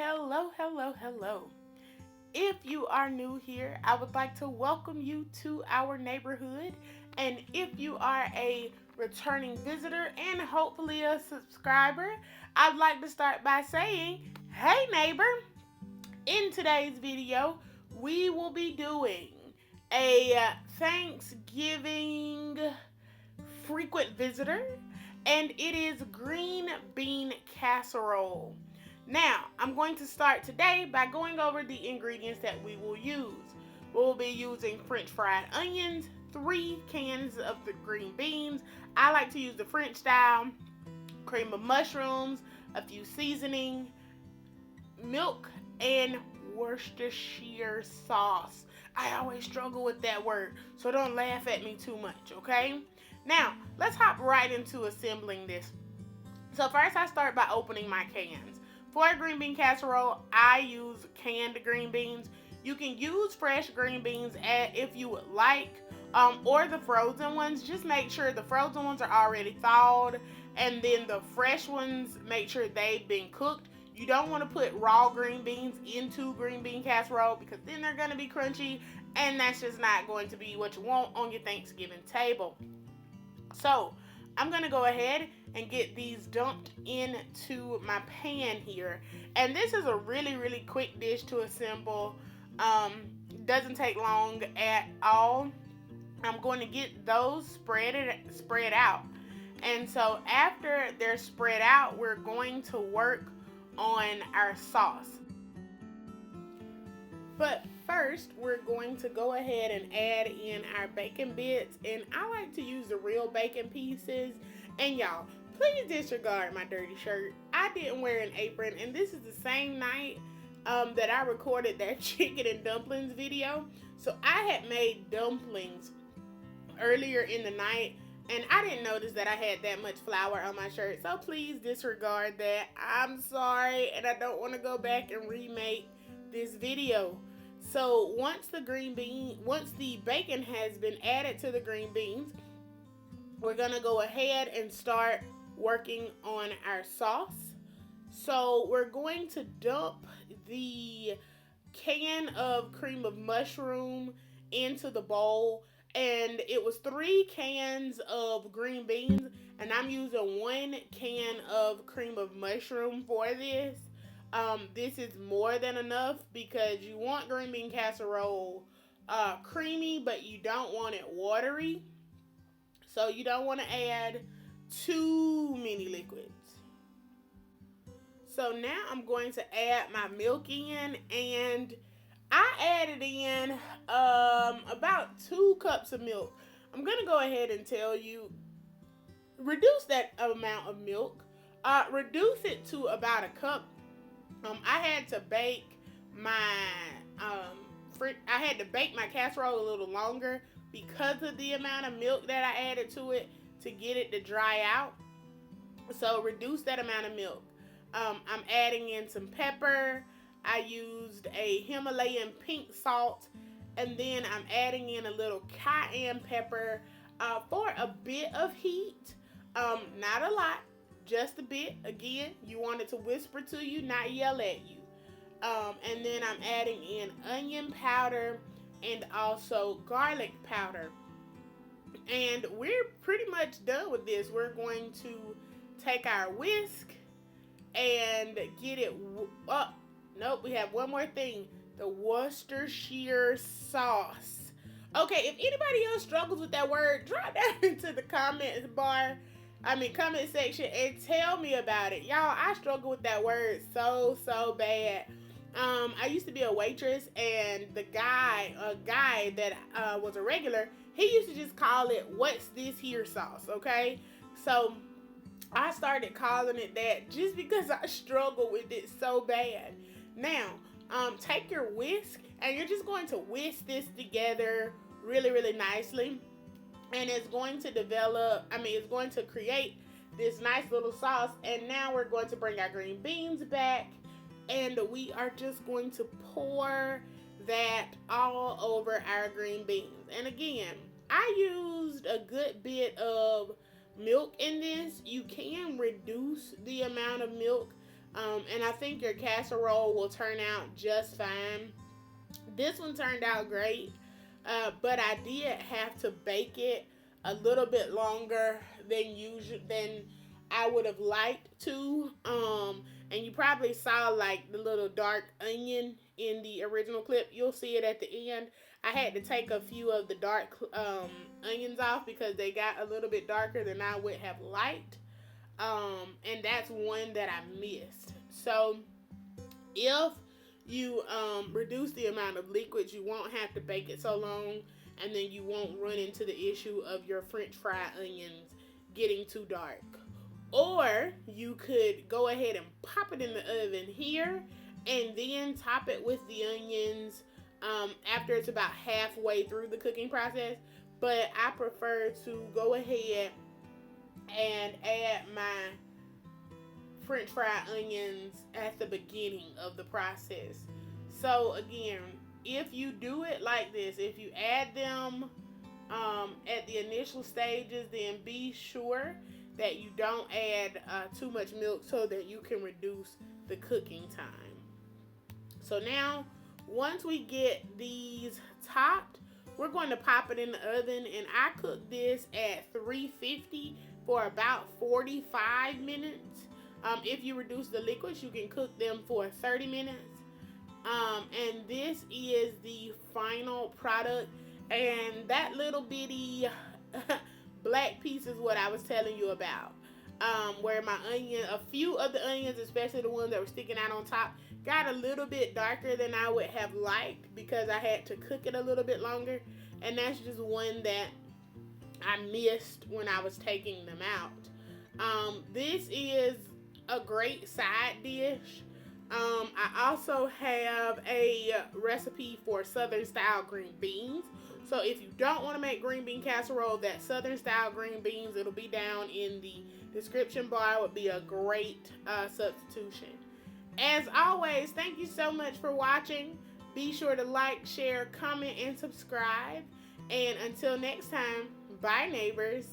Hello, hello, hello. If you are new here, I would like to welcome you to our neighborhood. And if you are a returning visitor and hopefully a subscriber, I'd like to start by saying, hey neighbor, in today's video, we will be doing a Thanksgiving frequent visitor, and it is green bean casserole. Now, I'm going to start today by going over the ingredients that we will use. We'll be using French fried onions, 3 cans of the green beans. I like to use the French style, cream of mushrooms, a few seasoning, milk, and Worcestershire sauce. I always struggle with that word, so don't laugh at me too much, okay? Now, let's hop right into assembling this. So first I start by opening my cans. For a green bean casserole, I use canned green beans. You can use fresh green beans if you would like, or the frozen ones. Just make sure the frozen ones are already thawed, and then the fresh ones, make sure they've been cooked. You don't want to put raw green beans into green bean casserole because then they're going to be crunchy, and that's just not going to be what you want on your Thanksgiving table. So I'm going to go ahead and get these dumped into my pan here. And this is a really, really quick dish to assemble. Doesn't take long at all. I'm going to get those spread out. And so after they're spread out, we're going to work on our sauce. But first, we're going to go ahead and add in our bacon bits. And I like to use the real bacon pieces. And y'all, please disregard my dirty shirt. I didn't wear an apron. And this is the same night that I recorded that chicken and dumplings video. So I had made dumplings earlier in the night. And I didn't notice that I had that much flour on my shirt. So please disregard that. I'm sorry. And I don't want to go back and remake this video. So once the bacon has been added to the green beans, we're going to go ahead and start working on our sauce. So we're going to dump the can of cream of mushroom into the bowl. And it was 3 cans of green beans, and I'm using 1 can of cream of mushroom for this. This is more than enough because you want green bean casserole creamy, but you don't want it watery. So you don't want to add too many liquids. So now I'm going to add my milk in, and I added in about 2 cups of milk. I'm going to go ahead and tell you, reduce that amount of milk. Reduce it to about a cup. I had to bake my casserole a little longer because of the amount of milk that I added to it to get it to dry out. So reduce that amount of milk. I'm adding in some pepper. I used a Himalayan pink salt, and then I'm adding in a little Cayenne Pepper for a bit of heat. Not a lot, just a bit. Again, you want it to whisper to you, not yell at you. And then I'm adding in onion powder and also garlic powder. And we're pretty much done with this. We're going to take our whisk and get it up. Nope, we have one more thing. The Worcestershire sauce. Okay, if anybody else struggles with that word, drop down into the comment section and tell me about it. Y'all, I struggle with that word so bad. I used to be a waitress, and a guy that was a regular, he used to just call it, "What's this here sauce?" Okay? So I started calling it that just because I struggle with it so bad. Now, take your whisk, and you're just going to whisk this together really, really nicely. And it's going to create this nice little sauce. And now we're going to bring our green beans back, and we are just going to pour that all over our green beans. And again, I used a good bit of milk in this. You can reduce the amount of milk And I think your casserole will turn out just fine. This one turned out great, but I did have to bake it a little bit longer than usual than I would have liked to. And you probably saw like the little dark onion in the original clip. You'll see it at the end. I had to take a few of the dark onions off because they got a little bit darker than I would have liked. And that's one that I missed. So if you reduce the amount of liquids, you won't have to bake it so long, and then you won't run into the issue of your French fried onions getting too dark. Or you could go ahead and pop it in the oven here, and then top it with the onions after it's about halfway through the cooking process. But I prefer to go ahead and add my French fried onions at the beginning of the process. So again, if you do it like this, if you add them at the initial stages, then be sure that you don't add too much milk so that you can reduce the cooking time. So now, once we get these topped, we're going to pop it in the oven, and I cook this at 350 for about 45 minutes. If you reduce the liquids, you can cook them for 30 minutes. And this is the final product. And that little bitty black piece is what I was telling you about. Where my onion, a few of the onions, especially the ones that were sticking out on top, got a little bit darker than I would have liked because I had to cook it a little bit longer. And that's just one that I missed when I was taking them out. This is a great side dish. I also have a recipe for Southern style green beans. So if you don't want to make green bean casserole, that Southern style green beans, it'll be down in the description bar, would be a great substitution. As always, thank you so much for watching. Be sure to like, share, comment, and subscribe. And until next time, bye neighbors.